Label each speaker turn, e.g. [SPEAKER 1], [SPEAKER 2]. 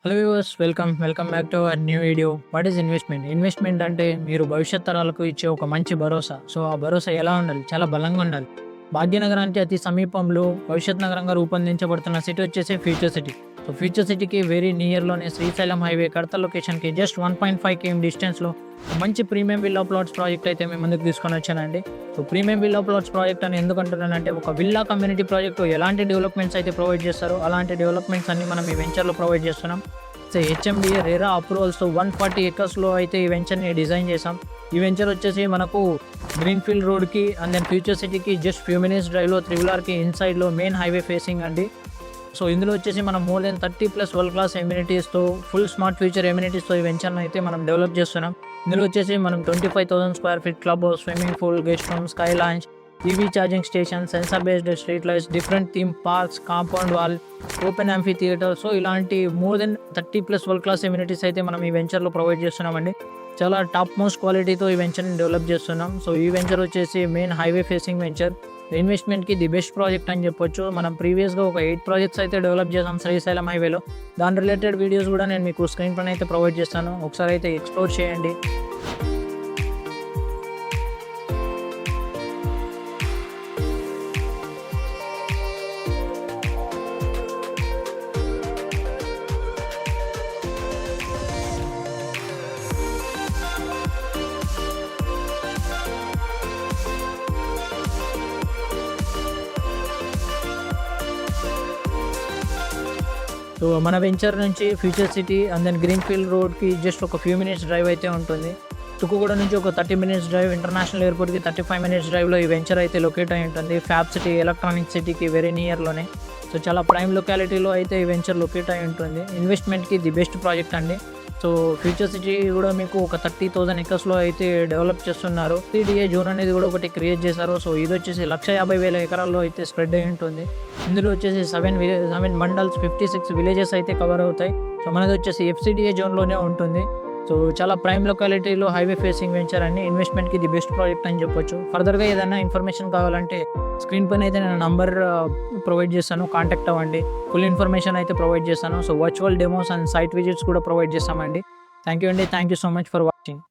[SPEAKER 1] Hello viewers, welcome back to our new video. What is investment? Investment అంటే మీరు భవిష్యత్ తరాలకు ఇచ్చే ఒక మంచి భరోసా. సో ఆ భరోసా ఎలా ఉండాలి? చాలా బలంగా ఉండాలి. భాగ్యనగరానికి అతి సమీపంలో భవిష్యత్ నగరంగా రూపొందించబడుతున్న సిటీ వచ్చేసి ఫ్యూచర్ సిటీ. సో ఫ్యూచర్ సిటీకి వెరీ నియర్లోనే శ్రీశైలం హైవే కడత లొకేషన్కి జస్ట్ 1.5 km డిస్టెన్స్లో మంచి ప్రీమియం విల్లా ప్లాట్స్ ప్రాజెక్ట్ అయితే మేము ముందుకు తీసుకొని వచ్చానండి. So premium villa plots project అని ఎందుకు అంటున్నానంటే, ఒక విల్లా కమ్యూనిటీ ప్రాజెక్టు ఎలాంటి డెవలప్మెంట్స్ అయితే ప్రొవైడ్ చేస్తారో అలాంటి డెవలప్మెంట్స్ అన్ని మనం ఈ వెంచర్లో ప్రొవైడ్ చేస్తున్నాం. సో హెచ్ఎండిఏ రెరా అప్రూవల్స్తో 140 acresలో అయితే ఈ వెంచర్ని డిజైన్ చేసాం. ఈ వెంచర్ వచ్చేసి మనకు గ్రీన్ఫీల్డ్ రోడ్కి అండ్ దెన్ ఫ్యూచర్ సిటీకి జస్ట్ ఫ్యూ మినిట్స్ డ్రైవ్లో త్రిబుల్ ఇన్సైడ్లో మెయిన్ హైవే ఫేసింగ్ అండి. సో ఇందులో వచ్చేసి మనం మోర్ దెన్ 30+ వరల్డ్ క్లాస్ ఎమ్యూనిటీస్తో ఫుల్ స్మార్ట్ ఫ్యూచర్ ఎమ్యూనిటీస్తో ఈ వెంచర్ని అయితే మనం డెవలప్ చేస్తున్నాం. ఇందులో వచ్చేసి మనం 25,000 square feet club house, swimming pool, guest room, sky lounge, EV charging station, sensor based street lights, different theme parks, compound wall, open amphi theatre, so ఇలాంటి more than 30+ world class amenities అయితే మనం ఈ వెంచర్లో provide చేస్తున్నామండి. చాలా top most క్వాలిటీతో ఈ వెంచర్ని డెవలప్ చేస్తున్నాం. సో ఈ వెంచర్ వచ్చేసి మెయిన్ హైవే ఫేసింగ్ వెంచర్. ఇన్వెస్ట్మెంట్కి ది బెస్ట్ ప్రాజెక్ట్ అని చెప్పొచ్చు. మనం ప్రీవియస్గా ఒక 8 ప్రాజెక్ట్స్ అయితే డెవలప్ చేసాం శ్రీశైలం హైవేలో. దాని రిలేటెడ్ వీడియోస్ కూడా నేను మీకు స్క్రీన్ పైన అయితే ప్రొవైడ్ చేస్తాను, ఒకసారి అయితే ఎక్స్ప్లోర్ చేయండి. సో మన వెంచర్ నుంచి future city and then greenfield రోడ్కి జస్ట్ ఒక ఫ్యూ మినిట్స్ డ్రైవ్ అయితే ఉంటుంది. తుక్కుగూడ నుంచి ఒక 30 minutes డ్రైవ్, ఇంటర్నేషనల్ ఎయిర్పోర్ట్కి 35 minutes డ్రైవ్లో ఈ వెంచర్ అయితే లొకేట్ అయి ఉంటుంది. ఫ్యాబ్ సిటీ, ఎలక్ట్రానిక్ సిటీకి వెరీ నియర్లోనే. సో చాలా ప్రైమ్ లొకాలిటీలో అయితే ఈ వెంచర్ లొకేట్ అయి ఉంటుంది. ఇన్వెస్ట్మెంట్కి ది బెస్ట్ ప్రాజెక్ట్ అండి. సో ఫ్యూచర్ సిటీ కూడా మీకు ఒక 30,000 acresలో అయితే డెవలప్ చేస్తున్నారు. సిడిఏ జోన్ అనేది కూడా ఒకటి క్రియేట్ చేశారు. సో ఇది వచ్చేసి 150,000 ఎకరాల్లో అయితే స్ప్రెడ్ అయి ఉంటుంది. ఇందులో వచ్చేసి 7 మండల్స్, 56 విలేజెస్ అయితే కవర్ అవుతాయి. సో మనది వచ్చేసి ఎఫ్సిడిఏ జోన్లోనే ఉంటుంది. సో చాలా ప్రైమ్ లొకాలిటీలో హైవే ఫేసింగ్ వెంచర్ అని ఇన్వెస్ట్మెంట్కి ది బెస్ట్ ప్రాజెక్ట్ అని చెప్పొచ్చు. ఫర్దర్గా ఏదైనా ఇన్ఫర్మేషన్ కావాలంటే స్క్రీన్ పైన అయితే నేను నంబర్ ప్రొవైడ్ చేస్తాను, కాంటాక్ట్ అవ్వండి. ఫుల్ ఇన్ఫర్మేషన్ అయితే ప్రొవైడ్ చేస్తాను. So virtual demos and site visits కూడా ప్రొవైడ్ చేస్తామండి. థ్యాంక్ యూ అండి. Thank you so much for watching.